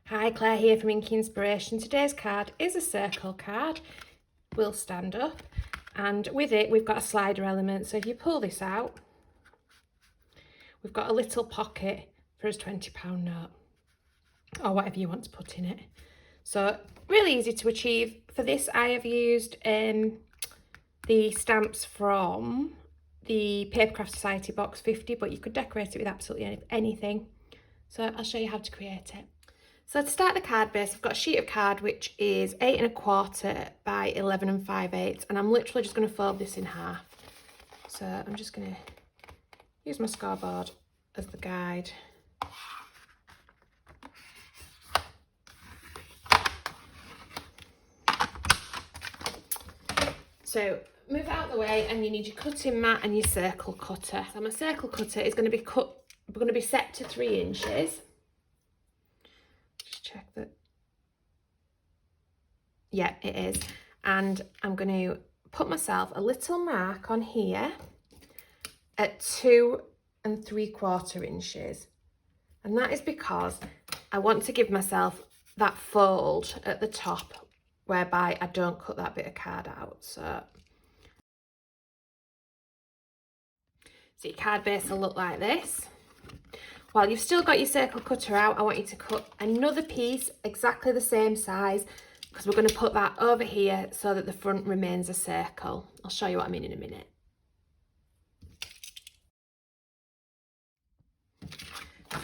Hi, Claire here from Inky Inspiration. Today's card is a circle card. We'll stand up, and with it we've got a slider element. So if you pull this out, we've got a little pocket for his £20 note or whatever you want to put in it. So really easy to achieve. For this I have used the stamps from the Papercraft Society box 50, but you could decorate it with absolutely anything. So I'll show you how to create it. So to start the card base, I've got a sheet of card which is 8 1/4 by 11 5/8, and I'm literally just going to fold this in half. So I'm just going to use my scoreboard as the guide. So move it out of the way, and you need your cutting mat and your circle cutter. So my circle cutter is going to be set to 3 inches. Just check that. Yeah, it is. And I'm going to put myself a little mark on here at 2 3/4 inches. And that is because I want to give myself that fold at the top whereby I don't cut that bit of card out. So your card base will look like this. While you've still got your circle cutter out, I want you to cut another piece exactly the same size, because we're going to put that over here so that the front remains a circle. I'll show you what I mean in a minute.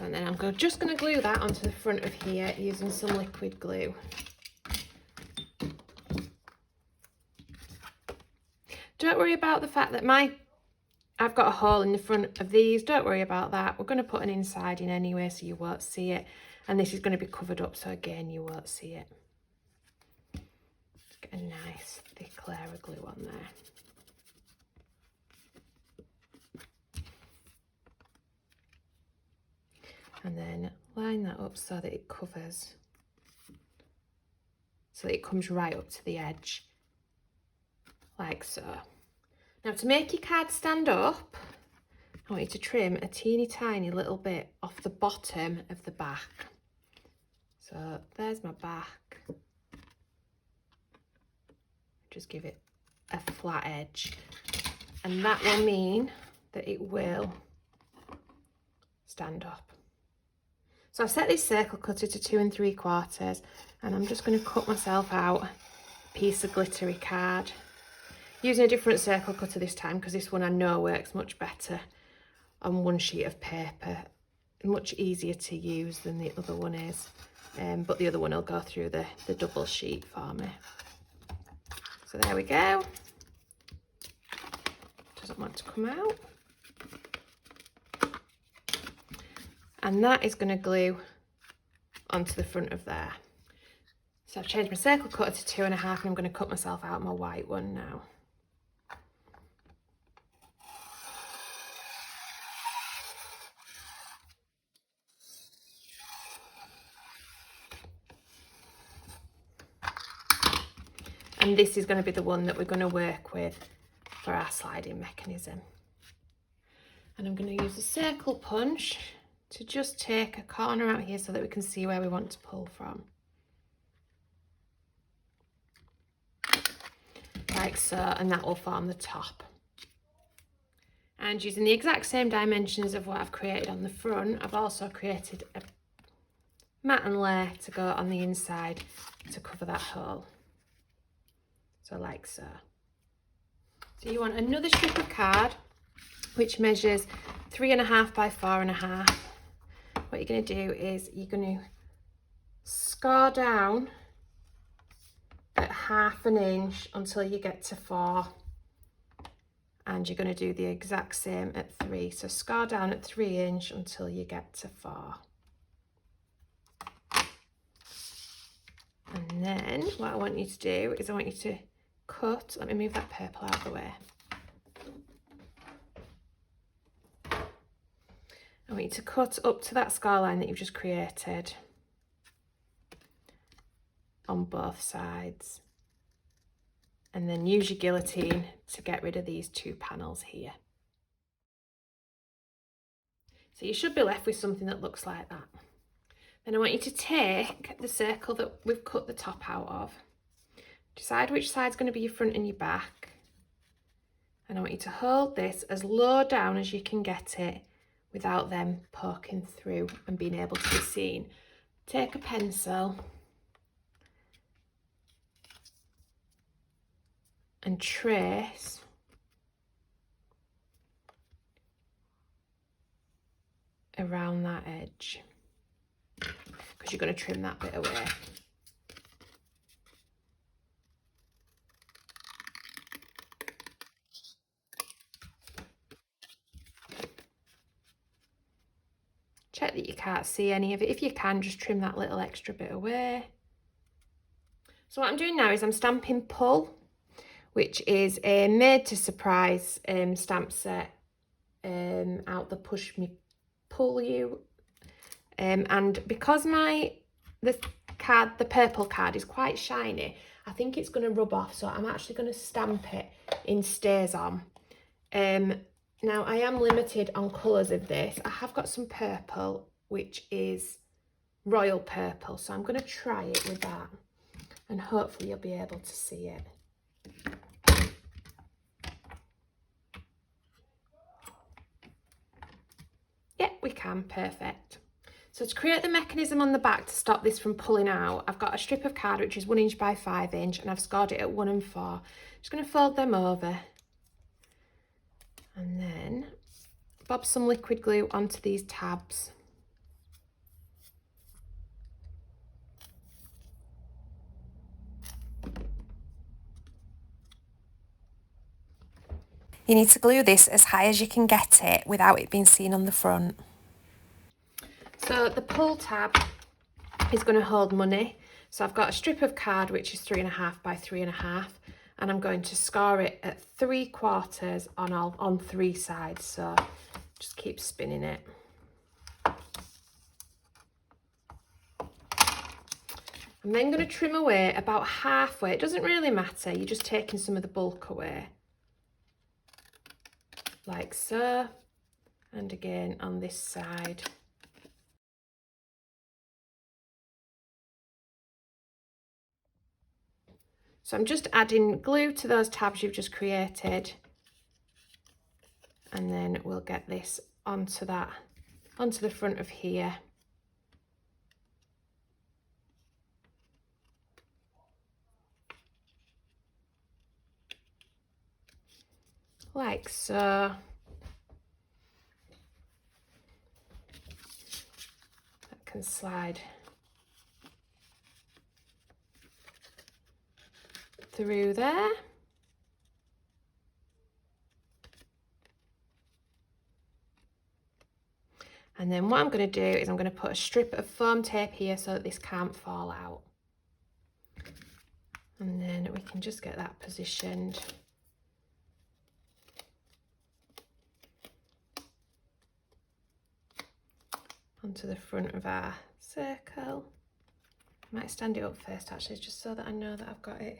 And then I'm just going to glue that onto the front of here using some liquid glue. Don't worry about the fact that I've got a hole in the front of these. Don't worry about that. We're going to put an inside in anyway, so you won't see it. And this is going to be covered up, so again, you won't see it. Just get a nice thick layer of glue on there. And then line that up so that it covers, so that it comes right up to the edge, like so. Now to make your card stand up, I want you to trim a teeny tiny little bit off the bottom of the back. So there's my back. Just give it a flat edge, and that will mean that it will stand up. So I've set this circle cutter to 2 3/4, and I'm just going to cut myself out a piece of glittery card. Using a different circle cutter this time, because this one I know works much better on one sheet of paper. Much easier to use than the other one is. But the other one will go through the double sheet for me. So there we go. Doesn't want to come out. And that is going to glue onto the front of there. So I've changed my circle cutter to 2 1/2, and I'm going to cut myself out my white one now. And this is going to be the one that we're going to work with for our sliding mechanism. And I'm going to use a circle punch to just take a corner out here so that we can see where we want to pull from. Like so, and that will form the top. And using the exact same dimensions of what I've created on the front, I've also created a mat and layer to go on the inside to cover that hole. So like so. So you want another strip of card which measures 3 1/2 by 4 1/2. What you're going to do is you're going to score down at 1/2 inch until you get to 4, and you're going to do the exact same at 3. So score down at 3 inch until you get to 4. And then what I want you to do is I want you to cut, let me move that purple out of the way. I want you to cut up to that score line that you've just created on both sides, and then use your guillotine to get rid of these 2 panels here. So you should be left with something that looks like that. Then I want you to take the circle that we've cut the top out of, decide which side's going to be your front and your back, and I want you to hold this as low down as you can get it without them poking through and being able to be seen. Take a pencil and trace around that edge, because you're going to trim that bit away. Check that you can't see any of it. If you can, just trim that little extra bit away. So what I'm doing now is I'm stamping Pull, which is a made to surprise stamp set out the Push Me Pull You. And because the purple card is quite shiny, I think it's going to rub off, so I'm actually going to stamp it in Stays On. Now I am limited on colours of this. I have got some purple, which is royal purple, so I'm going to try it with that, and hopefully you'll be able to see it. Yeah, we can, perfect. So to create the mechanism on the back to stop this from pulling out, I've got a strip of card which is 1 inch by 5 inch, and I've scored it at 1 4. Just going to fold them over and then bob some liquid glue onto these tabs. You need to glue this as high as you can get it without it being seen on the front. So the pull tab is going to hold money. So I've got a strip of card which is 3.5 by 3.5, and I'm going to score it at 3/4 on 3 sides. So just keep spinning it. I'm then going to trim away about halfway. It doesn't really matter, you're just taking some of the bulk away. Like so, and again on this side. So I'm just adding glue to those tabs you've just created, and then we'll get this onto the front of here. Like so. That can slide through there. And then what I'm going to do is I'm going to put a strip of foam tape here so that this can't fall out. And then we can just get that positioned. Onto the front of our circle. I might stand it up first actually, just so that I know that I've got it.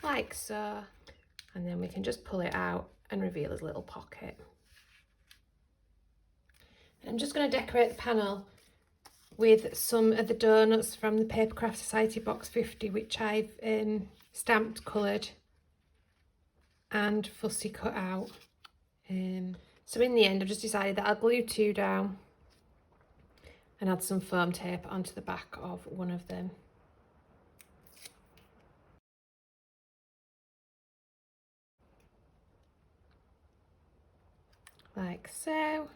Like so. And then we can just pull it out and reveal a little pocket. I'm just going to decorate the panel with some of the donuts from the Papercraft Society Box 50, which I've stamped, coloured and fussy cut out. So in the end I've just decided that I'll glue 2 down and add some foam tape onto the back of one of them. Like so.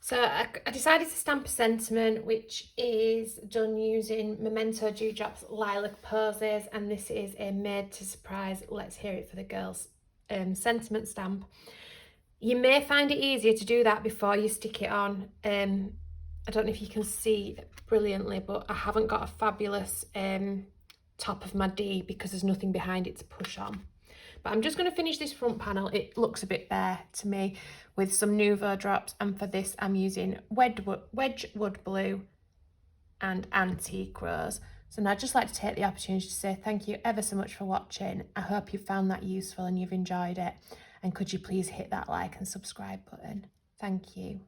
So I decided to stamp a sentiment, which is done using Memento Dewdrop's Lilac Poses, and this is a made to surprise Let's Hear It for the Girls sentiment stamp. You may find it easier to do that before you stick it on. I don't know if you can see brilliantly, but I haven't got a fabulous top of my D because there's nothing behind it to push on. But I'm just going to finish this front panel. It looks a bit bare to me with some Nouveau drops, and for this I'm using Wedgwood Blue and Antique Rose. So now I'd just like to take the opportunity to say thank you ever so much for watching. I hope you found that useful and you've enjoyed it. And could you please hit that like and subscribe button? Thank you.